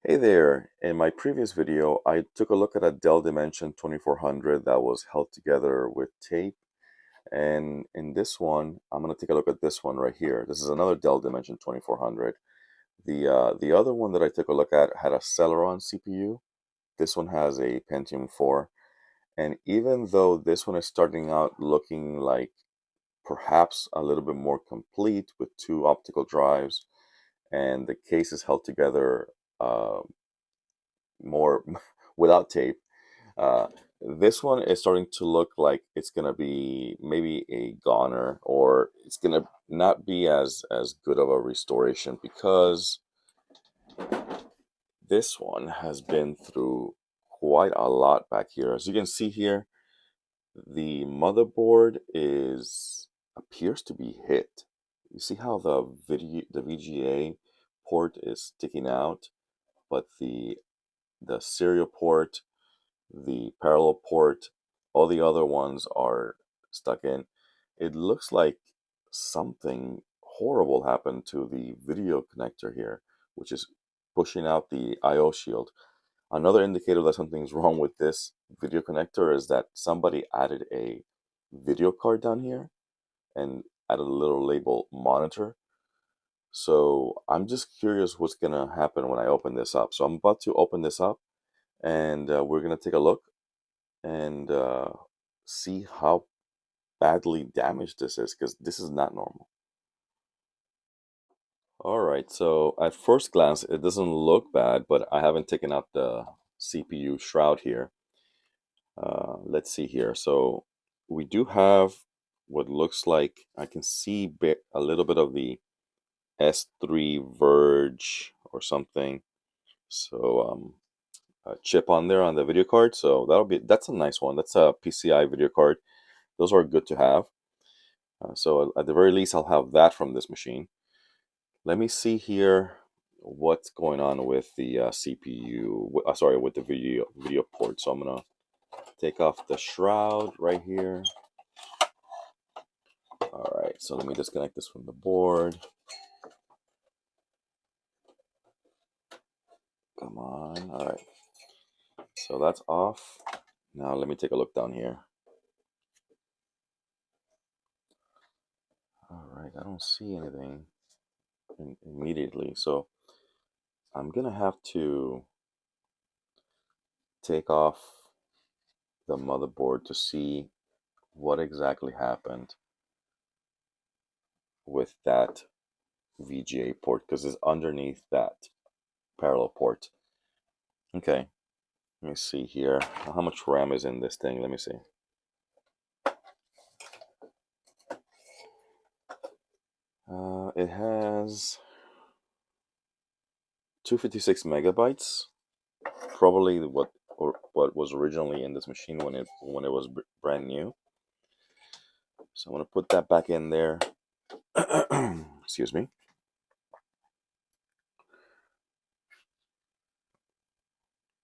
Hey there, in my previous video I took a look at a Dell Dimension 2400 that was held together with tape, and in this one I'm going to take a look at this one right here. This is another Dell Dimension 2400. The other one that I took a look at had a Celeron CPU. This one has a Pentium 4, and even though this one is starting out looking like perhaps a little bit more complete with two optical drives and the case is held together uh, more without tape. Uh, this one is starting to look like it's gonna be maybe a goner, or it's gonna not be as good of a restoration because this one has been through quite a lot back here. As you can see here, the motherboard is appears to be hit. You see how the VGA port is sticking out, but the serial port, the parallel port, all the other ones are stuck in. It looks like something horrible happened to the video connector here, which is pushing out the I/O shield. Another indicator that something's wrong with this video connector is that somebody added a video card down here and added a little label monitor. So I'm just curious what's gonna happen when I open this up. So I'm about to open this up, and we're gonna take a look and see how badly damaged this is, because this is not normal. All right, so at first glance, it doesn't look bad, but I haven't taken out the CPU shroud here. Let's see here. So we do have what looks like, I can see a little bit of the S3 verge or something. So a chip on there on the video card. So that's a nice one. That's a PCI video card. Those are good to have. So at the very least, I'll have that from this machine. Let me see here what's going on with the CPU. Sorry, with the video port. So I'm gonna take off the shroud right here. All right, so let me disconnect this from the board. Come on. All right, so that's off. Now let me take a look down here. All right, I don't see anything immediately, so I'm gonna have to take off the motherboard to see what exactly happened with that VGA port, because it's underneath that parallel port. Okay, let me see here. How much RAM is in this thing? Let me see. It has 256 megabytes, probably what was originally in this machine when it was brand new. So I'm gonna put that back in there. Excuse me.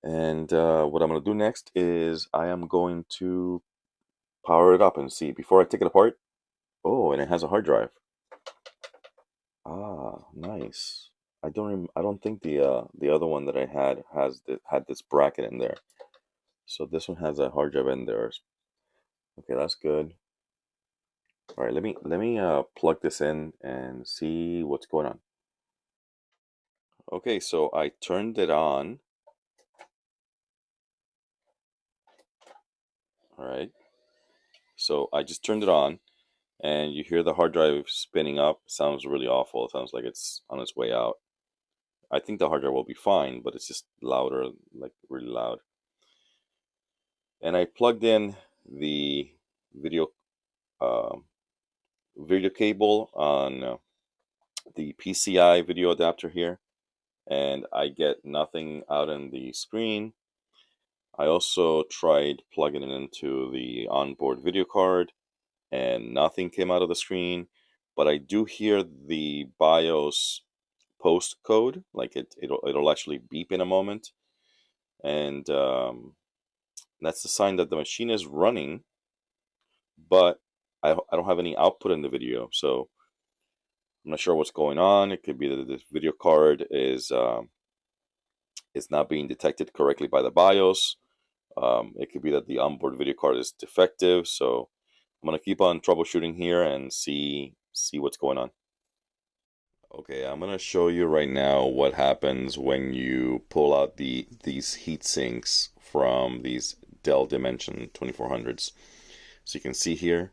And what I'm gonna do next is I am going to power it up and see before I take it apart. Oh, and it has a hard drive. Ah, nice. I don't think the other one that I had had this bracket in there. So this one has a hard drive in there. Okay, that's good. All right, let me plug this in and see what's going on. Okay, so I turned it on. All right. So I just turned it on, and you hear the hard drive spinning up. Sounds really awful. It sounds like it's on its way out. I think the hard drive will be fine, but it's just louder, like really loud. And I plugged in the video uh, video cable on the PCI video adapter here, and I get nothing out in the screen. I also tried plugging it into the onboard video card, and nothing came out of the screen. But I do hear the BIOS post code, like it'll actually beep in a moment, and that's the sign that the machine is running, but I don't have any output in the video, so I'm not sure what's going on. It could be that this video card is it's not being detected correctly by the BIOS. It could be that the onboard video card is defective. So I'm gonna keep on troubleshooting here and see what's going on. Okay, I'm gonna show you right now what happens when you pull out these heat sinks from these Dell Dimension 2400s. So you can see here,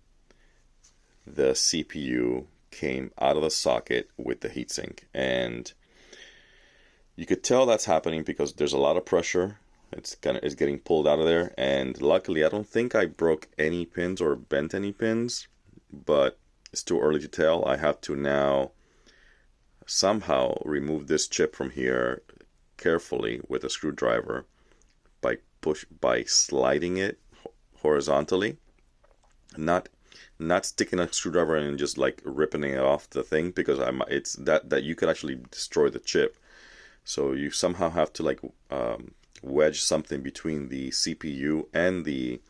the CPU came out of the socket with the heatsink, and you could tell that's happening because there's a lot of pressure. It's getting pulled out of there, and luckily I don't think I broke any pins or bent any pins, but it's too early to tell. I have to now somehow remove this chip from here carefully with a screwdriver by sliding it horizontally, not sticking a screwdriver and just like ripping it off the thing, because it's that you could actually destroy the chip. So you somehow have to like wedge something between the CPU and the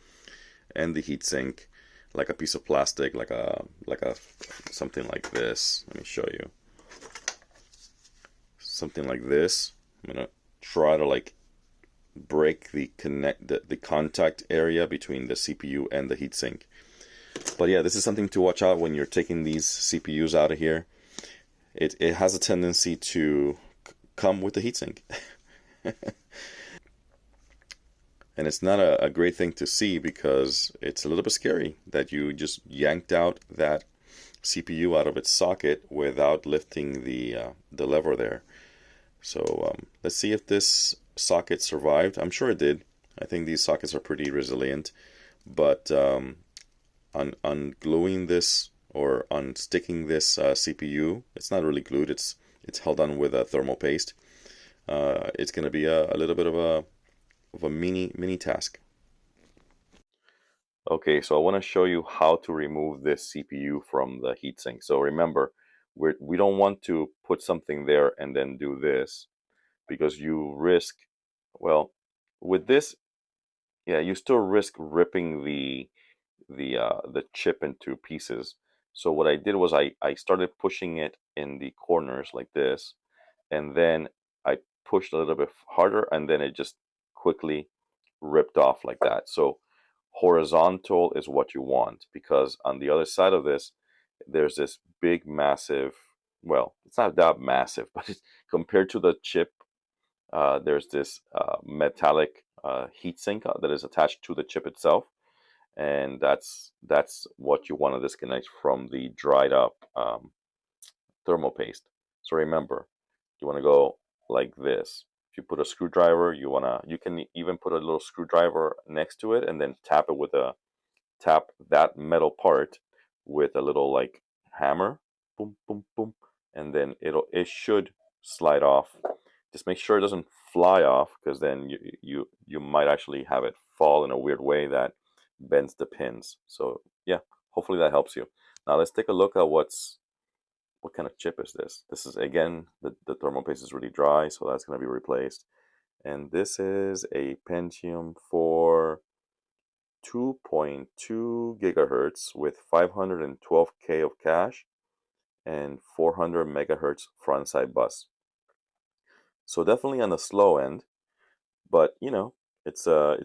heatsink, like a piece of plastic, like a something like this. Let me show you. Something like this. I'm gonna try to like break the contact area between the CPU and the heatsink. But yeah, this is something to watch out when you're taking these CPUs out of here. It has a tendency to come with the heatsink. And it's not a great thing to see, because it's a little bit scary that you just yanked out that CPU out of its socket without lifting the lever there. So let's see if this socket survived. I'm sure it did. I think these sockets are pretty resilient. But ungluing this or unsticking this CPU, it's not really glued. It's held on with a thermal paste. It's going to be a little bit of a mini task. Okay, so I want to show you how to remove this CPU from the heatsink. So remember, we don't want to put something there and then do this, because you risk, well, with this, yeah, you still risk ripping the chip into pieces. So what I did was I started pushing it in the corners like this, and then I pushed a little bit harder, and then it just quickly ripped off like that. So horizontal is what you want, because on the other side of this, there's this big, massive, well, it's not that massive, but compared to the chip, there's this metallic heatsink that is attached to the chip itself, and that's what you want to disconnect from the dried up thermal paste. So remember, you want to go like this. If you put a screwdriver, you can even put a little screwdriver next to it, and then tap that metal part with a little like hammer, boom, boom, boom, and then it should slide off. Just make sure it doesn't fly off, because then you might actually have it fall in a weird way that bends the pins. So yeah, hopefully that helps you. Now let's take a look at what kind of chip is this. This is, again, the thermal paste is really dry, so that's going to be replaced. And this is a Pentium 4 2.2 gigahertz with 512K of cache and 400 megahertz front side bus. So definitely on the slow end, but you know, it's a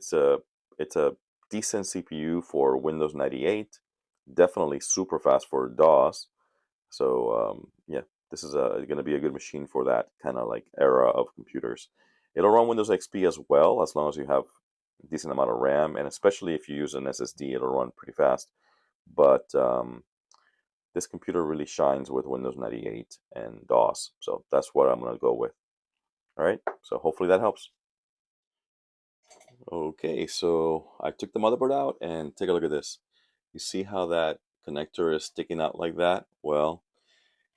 decent CPU for Windows 98. Definitely super fast for DOS. So yeah, this is going to be a good machine for that kind of like era of computers. It'll run Windows XP as well, as long as you have a decent amount of RAM, and especially if you use an SSD, it'll run pretty fast. But this computer really shines with Windows 98 and DOS, so that's what I'm going to go with. All right, so hopefully that helps. Okay, so I took the motherboard out, and take a look at this. You see how that connector is sticking out like that? Well,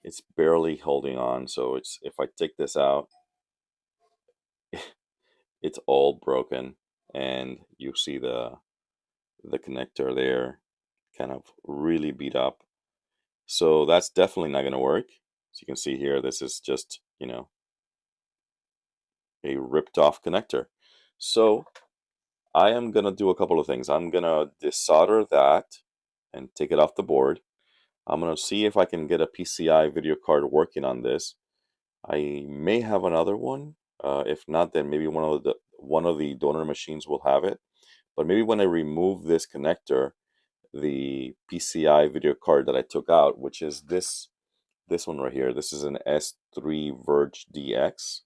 it's barely holding on. So if I take this out, it's all broken, and you see the connector there kind of really beat up. So that's definitely not going to work. So you can see here, this is just, a ripped off connector. So I am going to do a couple of things. I'm going to desolder that and take it off the board. I'm going to see if I can get a PCI video card working on this. I may have another one, If not, then maybe one of the donor machines will have it. But maybe when I remove this connector, the PCI video card that I took out, which is this one right here. This is an S3 Verge DX.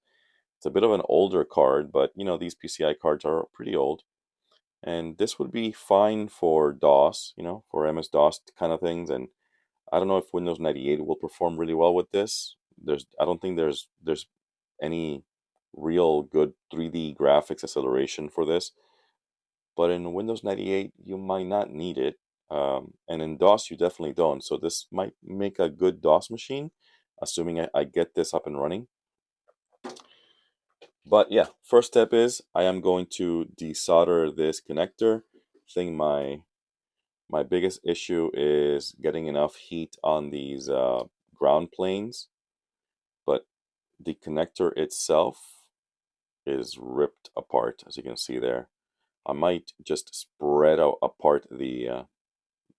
It's a bit of an older card, but you know, these PCI cards are pretty old. And this would be fine for DOS, you know, for MS-DOS kind of things. And I don't know if Windows 98 will perform really well with this. I don't think there's any real good 3D graphics acceleration for this. But in Windows 98, you might not need it. And in DOS, you definitely don't. So this might make a good DOS machine, assuming I get this up and running. But yeah, first step is I am going to desolder this connector. I think my biggest issue is getting enough heat on these ground planes, but the connector itself is ripped apart, as you can see there. I might just spread out apart the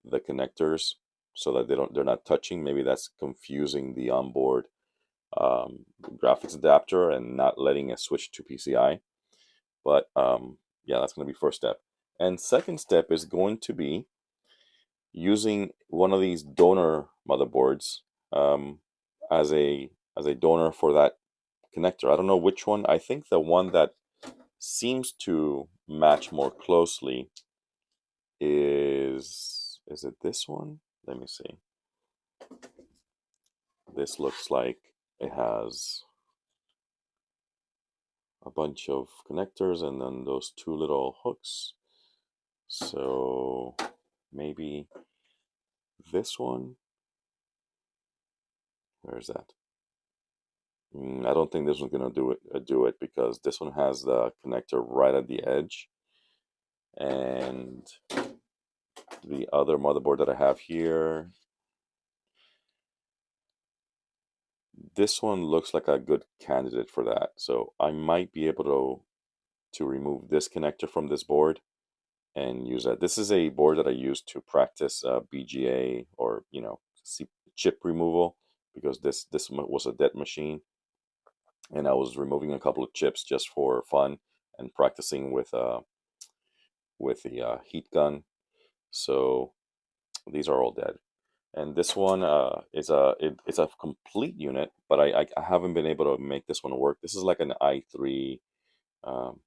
connectors so that they're not touching. Maybe that's confusing the onboard graphics adapter and not letting it switch to PCI. But yeah, that's going to be first step. And second step is going to be using one of these donor motherboards as a donor for that connector. I don't know which one. I think the one that seems to match more closely is it this one? Let me see. This looks like it has a bunch of connectors and then those two little hooks. So maybe this one. Where's that? I don't think this one's gonna do it because this one has the connector right at the edge, and the other motherboard that I have here, this one looks like a good candidate for that. So I might be able to remove this connector from this board and use that. This is a board that I use to practice BGA or chip removal, because this was a dead machine, and I was removing a couple of chips just for fun and practicing with the heat gun. So these are all dead. And this one it's a complete unit, but I haven't been able to make this one work. This is like an i3 um,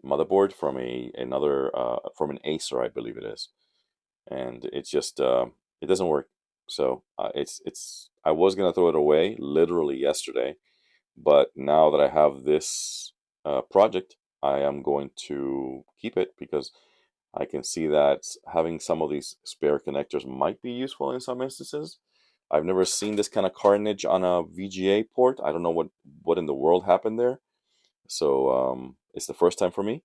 motherboard from another from an Acer, I believe it is, and it's just it doesn't work. So it's I was gonna throw it away literally yesterday, but now that I have this project, I am going to keep it because I can see that having some of these spare connectors might be useful in some instances. I've never seen this kind of carnage on a VGA port. I don't know what in the world happened there. So it's the first time for me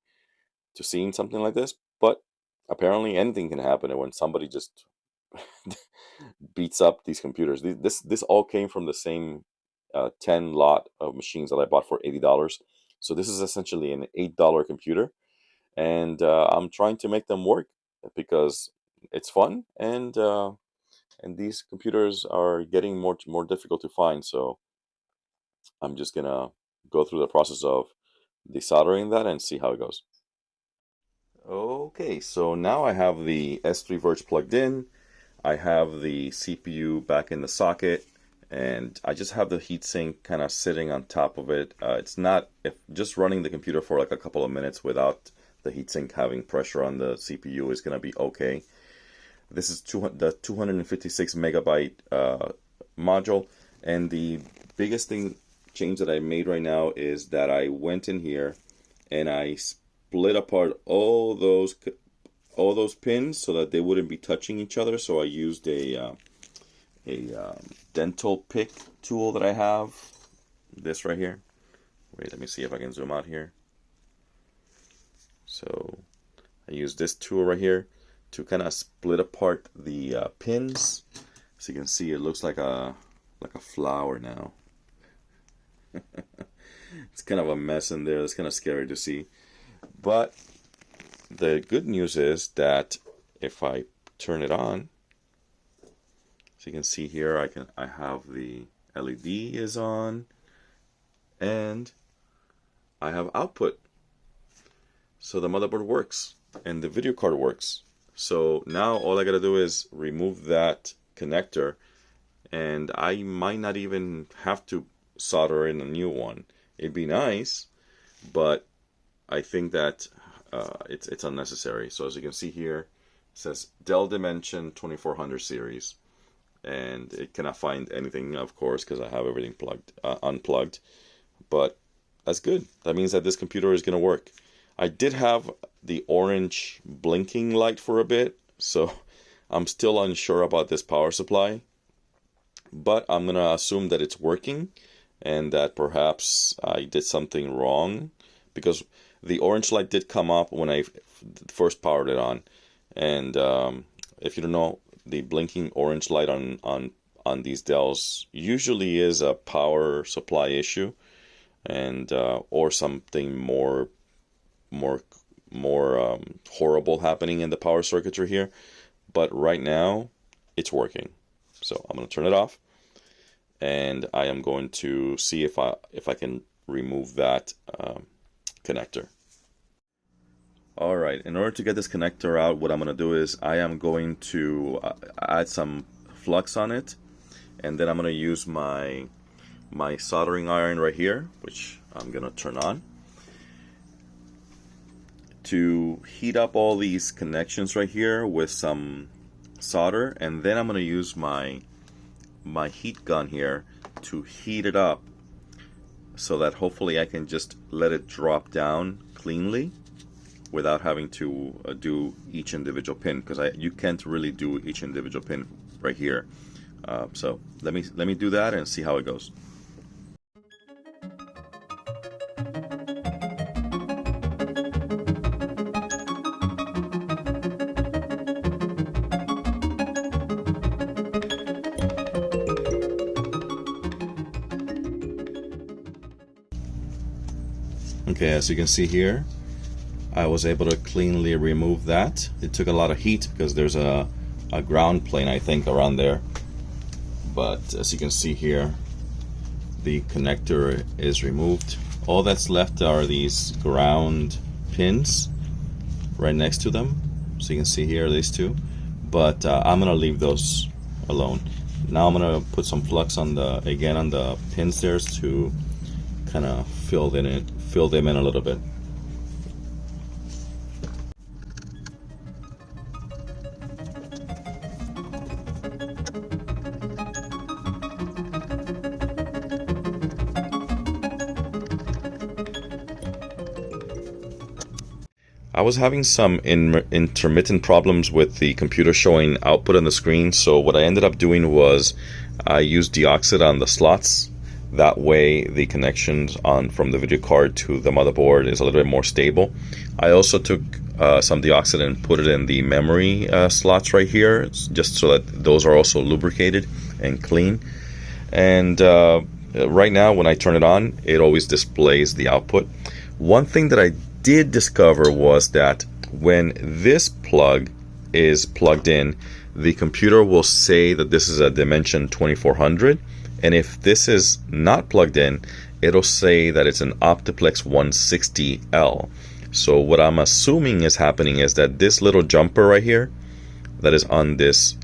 to seeing something like this. But apparently anything can happen when somebody just beats up these computers. This all came from the same 10 lot of machines that I bought for $80. So this is essentially an $8 computer, and I'm trying to make them work because it's fun, and these computers are getting more difficult to find. So I'm just gonna go through the process of desoldering that and see how it goes. Okay, so now I have the S3 Verge plugged in. I have the CPU back in the socket, and I just have the heatsink kind of sitting on top of it. It's not, if just running the computer for like a couple of minutes without the heatsink having pressure on the CPU is going to be okay. This is the 256 megabyte module, and the biggest change that I made right now is that I went in here and I split apart all those pins so that they wouldn't be touching each other. So I used a dental pick tool that I have. This right here. Wait, let me see if I can zoom out here. So I use this tool right here to kind of split apart the pins. So you can see it looks like a flower now. It's kind of a mess in there. It's kind of scary to see. But the good news is that if I turn it on, so you can see here, I have the LED is on, and I have output. So the motherboard works and the video card works. So now all I gotta do is remove that connector, and I might not even have to solder in a new one. It'd be nice, but I think that it's unnecessary. So as you can see here, it says Dell Dimension 2400 series, and it cannot find anything, of course, because I have everything unplugged. But that's good. That means that this computer is going to work. I did have the orange blinking light for a bit, so I'm still unsure about this power supply. But I'm going to assume that it's working and that perhaps I did something wrong, because the orange light did come up when I first powered it on. And if you don't know, the blinking orange light on these Dells usually is a power supply issue, and or something more horrible happening in the power circuitry here. But right now it's working, so I'm going to turn it off, and I am going to see if I can remove that connector. All right, in order to get this connector out, what I'm going to do is I am going to add some flux on it, and then I'm going to use my soldering iron right here, which I'm going to turn on, to heat up all these connections right here with some solder. And then I'm going to use my heat gun here to heat it up, so that hopefully I can just let it drop down cleanly without having to do each individual pin, because you can't really do each individual pin right here. So let me do that and see how it goes. Okay, as you can see here, I was able to cleanly remove that. It took a lot of heat because there's a ground plane, I think, around there. But as you can see here, the connector is removed. All that's left are these ground pins right next to them. So you can see here, these two. But I'm gonna leave those alone. Now I'm gonna put some flux on the pins there to kind of fill them in a little bit. I was having some intermittent problems with the computer showing output on the screen, so what I ended up doing was I used deoxit on the slots. That way the connections from the video card to the motherboard is a little bit more stable. I also took some deoxit and put it in the memory slots right here, just so that those are also lubricated and clean. And right now when I turn it on, it always displays the output. One thing that I did discover was that when this plug is plugged in, the computer will say that this is a Dimension 2400, and if this is not plugged in, it'll say that it's an Optiplex 160L. So what I'm assuming is happening is that this little jumper right here that is on this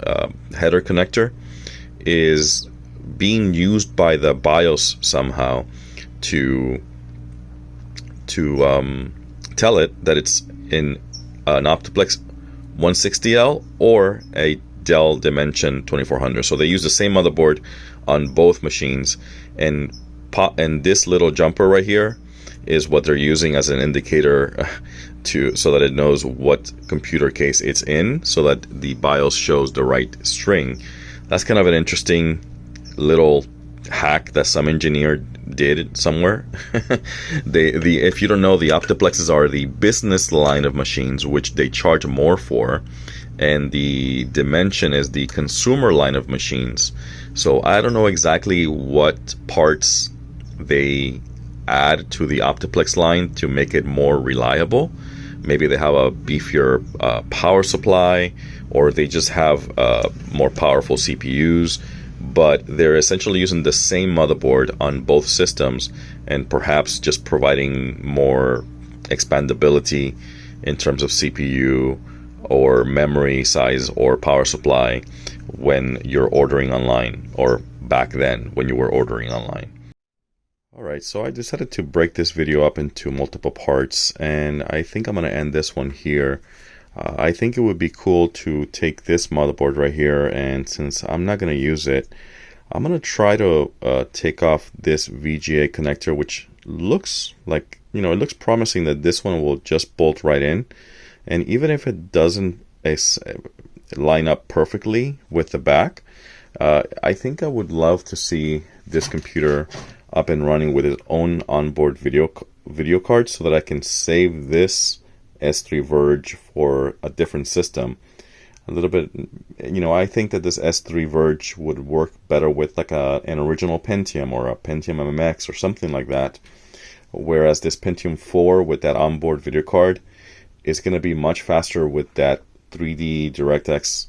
header connector is being used by the BIOS somehow to tell it that it's in an Optiplex 160L or a Dell Dimension 2400. So they use the same motherboard on both machines, and this little jumper right here is what they're using as an indicator so that it knows what computer case it's in, so that the BIOS shows the right string. That's kind of an interesting little hack that some engineer did somewhere. If you don't know, the Optiplexes are the business line of machines, which they charge more for, and the Dimension is the consumer line of machines. So I don't know exactly what parts they add to the Optiplex line to make it more reliable. Maybe they have a beefier power supply, or they just have more powerful CPUs. but they're essentially using the same motherboard on both systems and perhaps just providing more expandability in terms of CPU or memory size or power supply when you're ordering online, or back then when you were ordering online. Alright, so I decided to break this video up into multiple parts, and I think I'm going to end this one here. I think it would be cool to take this motherboard right here, and since I'm not going to use it, I'm going to try to take off this VGA connector, which looks like, it looks promising that this one will just bolt right in. And even if it doesn't line up perfectly with the back, I think I would love to see this computer up and running with its own onboard video card, so that I can save this S3 Verge for a different system. A little bit, I think that this S3 Verge would work better with like an original Pentium or a Pentium MMX or something like that. Whereas this Pentium 4 with that onboard video card is going to be much faster with that 3D DirectX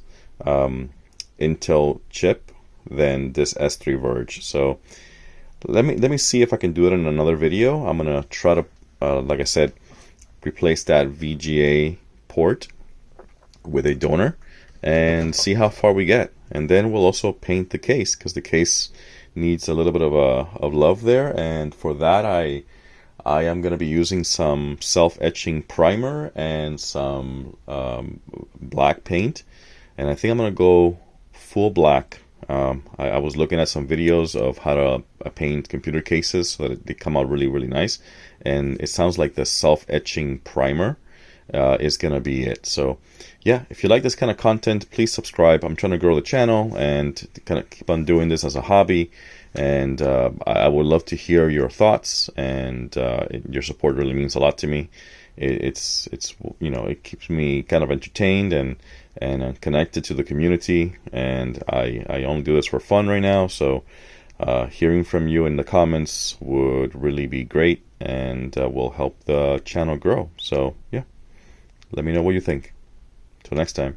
Intel chip than this S3 Verge. So let me see if I can do it in another video. I'm gonna try to, like I said, replace that VGA port with a donor and see how far we get. And then we'll also paint the case, because the case needs a little bit of love there. And for that, I am going to be using some self-etching primer and some black paint. And I think I'm going to go full black. I was looking at some videos of how to paint computer cases so that they come out really, really nice. And it sounds like the self-etching primer is going to be it. So yeah, if you like this kind of content, please subscribe. I'm trying to grow the channel and kind of keep on doing this as a hobby. And I would love to hear your thoughts, and your support really means a lot to me. It's it keeps me kind of entertained and connected to the community, and I only do this for fun right now. So hearing from you in the comments would really be great, and will help the channel grow. So yeah, let me know what you think. Till next time.